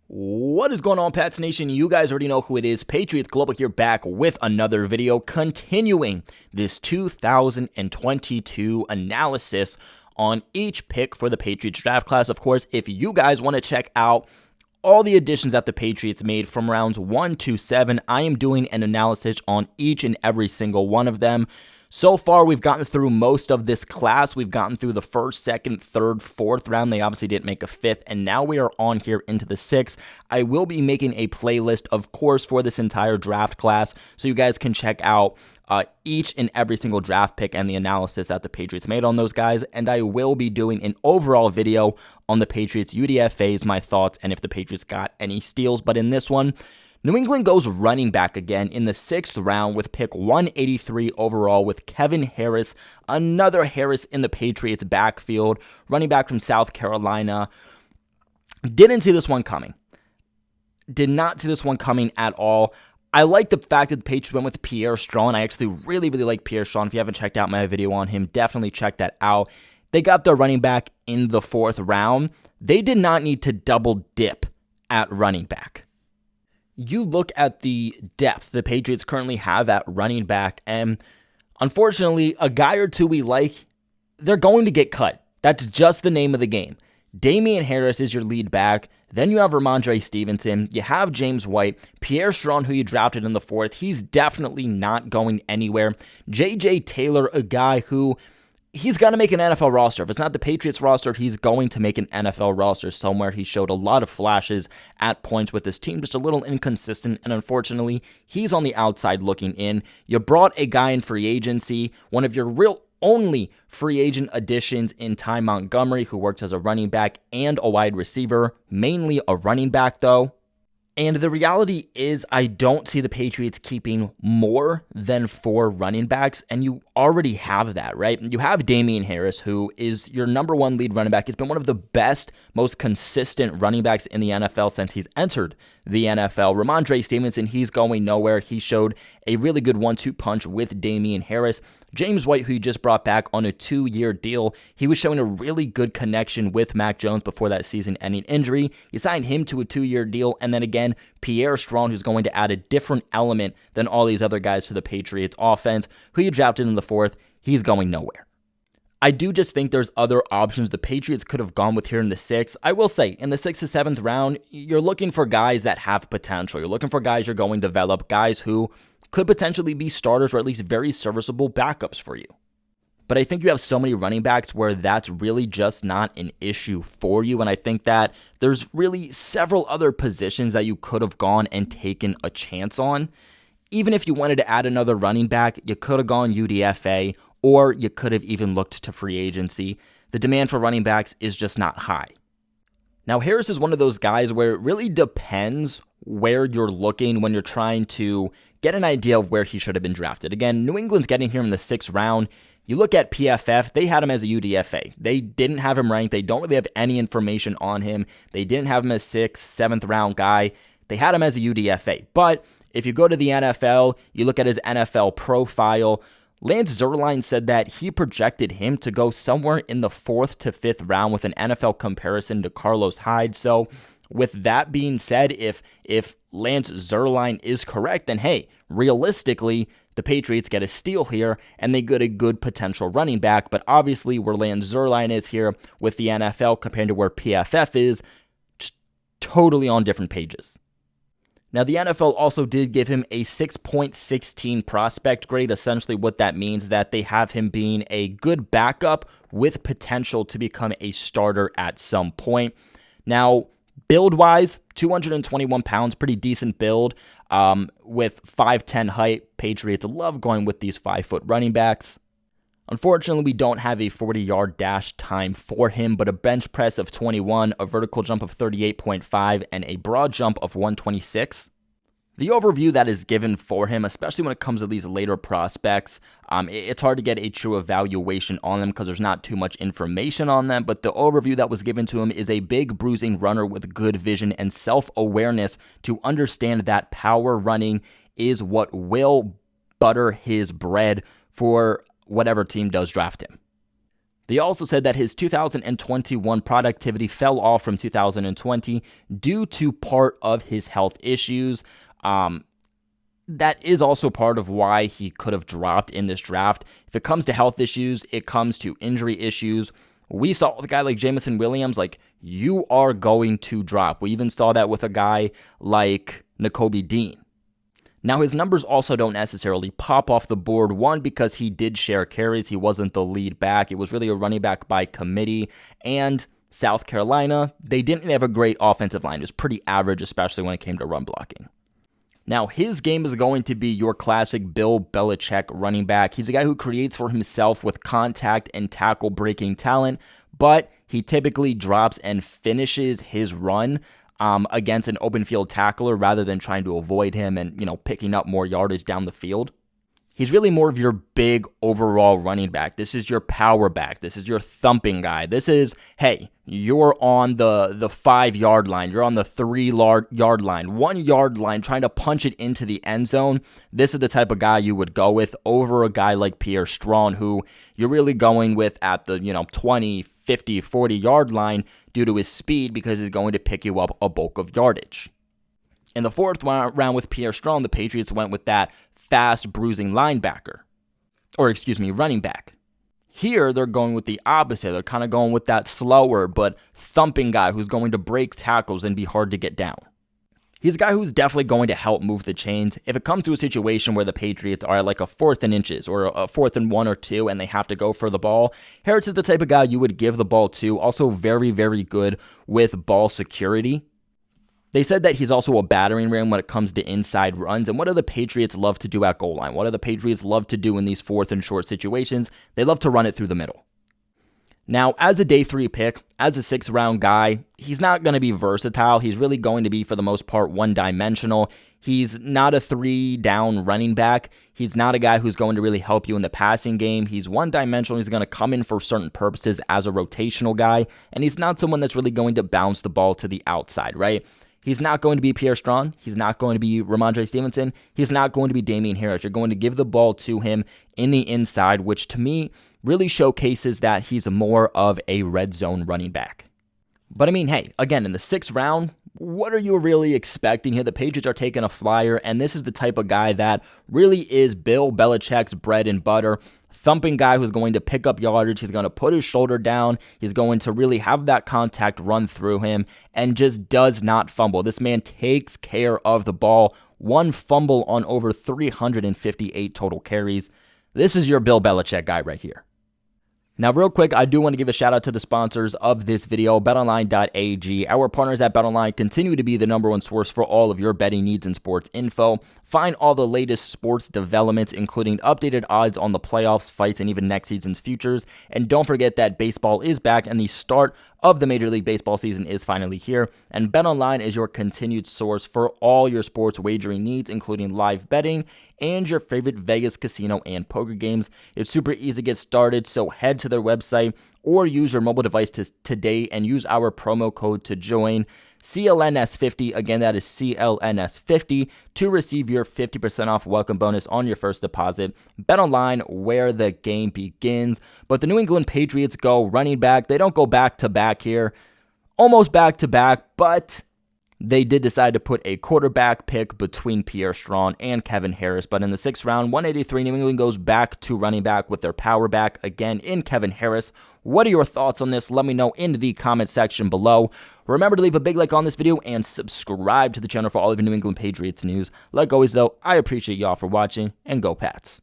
What is going on, Pats Nation? You guys already know who it is. Patriots Global here, back with another video continuing this 2022 analysis on each pick for the Patriots draft class. Of course, if you guys want to check out all the additions that the Patriots made from rounds 1 to 7, I am doing an analysis on each and every single one of them. So far, we've gotten through most of this class. We've gotten through the first, second, third, fourth round. They obviously didn't make a fifth, and now we are on here into the sixth. I will be making a playlist, of course, for this entire draft class, so you guys can check out each and every single draft pick and the analysis that the Patriots made on those guys. And I will be doing an overall video on the Patriots UDFAs, my thoughts, and if the Patriots got any steals. But in this one, New England goes running back again in the 6th round with pick 183 overall with Kevin Harris, another Harris in the Patriots backfield, running back from South Carolina. Didn't see this one coming. Did not see this one coming at all. I like the fact that the Patriots went with Pierre Strong. I actually really like Pierre Strong. If you haven't checked out my video on him, definitely check that out. They got their running back in the 4th round. They did not need to double dip at running back. You look at the depth the Patriots currently have at running back, and unfortunately, a guy or two we like, they're going to get cut. That's just the name of the game. Damian Harris is your lead back. Then you have Ramondre Stevenson. You have James White. Pierre Strong, who you drafted in the 4th. He's definitely not going anywhere. J.J. Taylor, a guy who he's going to make an NFL roster. If it's not the Patriots roster, he's going to make an NFL roster somewhere. He showed a lot of flashes at points with this team, just a little inconsistent, and unfortunately, he's on the outside looking in. You brought a guy in free agency, one of your real only free agent additions in Ty Montgomery, who works as a running back and a wide receiver, mainly a running back though. And the reality is I don't see the Patriots keeping more than 4 running backs, and you already have that, right? You have Damian Harris, who is your number 1 lead running back. He's been one of the best, most consistent running backs in the NFL since he's entered the NFL. Ramondre Stevenson, he's going nowhere. He showed a really good 1-2 punch with Damian Harris. James White, who you just brought back on a 2-year deal, he was showing a really good connection with Mac Jones before that season-ending injury. You signed him to a 2-year deal, and then again, Pierre Strong, who's going to add a different element than all these other guys to the Patriots offense, who you drafted in the 4th, he's going nowhere. I do just think there's other options the Patriots could have gone with here in the 6th. I will say, in the 6th to 7th round, you're looking for guys that have potential. You're looking for guys you're going to develop, guys who could potentially be starters or at least very serviceable backups for you. But I think you have so many running backs where that's really just not an issue for you. And I think that there's really several other positions that you could have gone and taken a chance on. Even if you wanted to add another running back, you could have gone UDFA, or you could have even looked to free agency. The demand for running backs is just not high. Now, Harris is one of those guys where it really depends where you're looking when you're trying to get an idea of where he should have been drafted. Again, New England's getting here in the 6th round. You look at PFF, they had him as a UDFA. They didn't have him ranked. They don't really have any information on him. They didn't have him as 6th, 7th round guy. They had him as a UDFA. But if you go to the NFL, you look at his NFL profile, Lance Zierlein said that he projected him to go somewhere in the 4th to 5th round with an NFL comparison to Carlos Hyde. So with that being said, if Lance Zierlein is correct, then hey, realistically, the Patriots get a steal here, and they get a good potential running back. But obviously, where Lance Zierlein is here with the NFL compared to where PFF is, just totally on different pages. Now, the NFL also did give him a 6.16 prospect grade. Essentially, what that means is that they have him being a good backup with potential to become a starter at some point. Now, build-wise, 221 pounds, pretty decent build with 5'10 height. Patriots love going with these 5-foot running backs. Unfortunately, we don't have a 40-yard dash time for him, but a bench press of 21, a vertical jump of 38.5, and a broad jump of 126. The overview that is given for him, especially when it comes to these later prospects, it's hard to get a true evaluation on them because there's not too much information on them, but the overview that was given to him is a big bruising runner with good vision and self-awareness to understand that power running is what will butter his bread for whatever team does draft him. They also said that his 2021 productivity fell off from 2020 due to part of his health issues. That is also part of why he could have dropped in this draft. If it comes to health issues, it comes to injury issues. We saw with a guy like Jameson Williams, like, you are going to drop. We even saw that with a guy like Nakobe Dean. Now, his numbers also don't necessarily pop off the board. One, because he did share carries. He wasn't the lead back. It was really a running back by committee. And South Carolina, they didn't have a great offensive line. It was pretty average, especially when it came to run blocking. Now, his game is going to be your classic Bill Belichick running back. He's a guy who creates for himself with contact and tackle breaking talent, but he typically drops and finishes his run against an open field tackler rather than trying to avoid him and, picking up more yardage down the field. He's really more of your big overall running back. This is your power back. This is your thumping guy. This is, hey, you're on the 5-yard line. You're on the 3-yard line, 1-yard line, trying to punch it into the end zone. This is the type of guy you would go with over a guy like Pierre Strong, who you're really going with at the 20, 50, 40-yard line due to his speed, because he's going to pick you up a bulk of yardage. In the 4th round with Pierre Strong, the Patriots went with that fast, bruising running back. Here, they're going with the opposite. They're kind of going with that slower but thumping guy who's going to break tackles and be hard to get down. He's a guy who's definitely going to help move the chains. If it comes to a situation where the Patriots are like a 4th and inches or a 4th and 1 or 2 and they have to go for the ball, Harris is the type of guy you would give the ball to. Also very, very good with ball security. They said that he's also a battering ram when it comes to inside runs. And what do the Patriots love to do at goal line? What do the Patriots love to do in these 4th and short situations? They love to run it through the middle. Now, as a day 3 pick, as a 6th round guy, he's not going to be versatile. He's really going to be, for the most part, one-dimensional. He's not a 3-down running back. He's not a guy who's going to really help you in the passing game. He's one-dimensional. He's going to come in for certain purposes as a rotational guy, and he's not someone that's really going to bounce the ball to the outside, right? He's not going to be Pierre Strong. He's not going to be Ramondre Stevenson. He's not going to be Damian Harris. You're going to give the ball to him in the inside, which to me really showcases that he's more of a red zone running back. But I mean, hey, again, in the 6th round, what are you really expecting here? The Patriots are taking a flyer, and this is the type of guy that really is Bill Belichick's bread and butter. Thumping guy who's going to pick up yardage. He's going to put his shoulder down. He's going to really have that contact run through him and just does not fumble. This man takes care of the ball. 1 fumble on over 358 total carries. This is your Bill Belichick guy right here. Now, real quick, I do want to give a shout out to the sponsors of this video, betonline.ag. Our partners at BetOnline continue to be the #1 source for all of your betting needs and sports info. Find all the latest sports developments, including updated odds on the playoffs, fights, and even next season's futures. And don't forget that baseball is back and the start of the Major League Baseball season is finally here. And BetOnline is your continued source for all your sports wagering needs, including live betting and your favorite Vegas casino and poker games. It's super easy to get started, so head to their website or use your mobile device today and use our promo code to join. CLNS50, again, that is CLNS50, to receive your 50% off welcome bonus on your first deposit. BetOnline, where the game begins. But the New England Patriots go running back. They don't go back-to-back here. Almost back-to-back, but they did decide to put a quarterback pick between Pierre Strong and Kevin Harris. But in the 6th round, 183, New England goes back to running back with their power back again in Kevin Harris. What are your thoughts on this? Let me know in the comment section below. Remember to leave a big like on this video and subscribe to the channel for all of your New England Patriots news. Like always, though, I appreciate y'all for watching, and go Pats.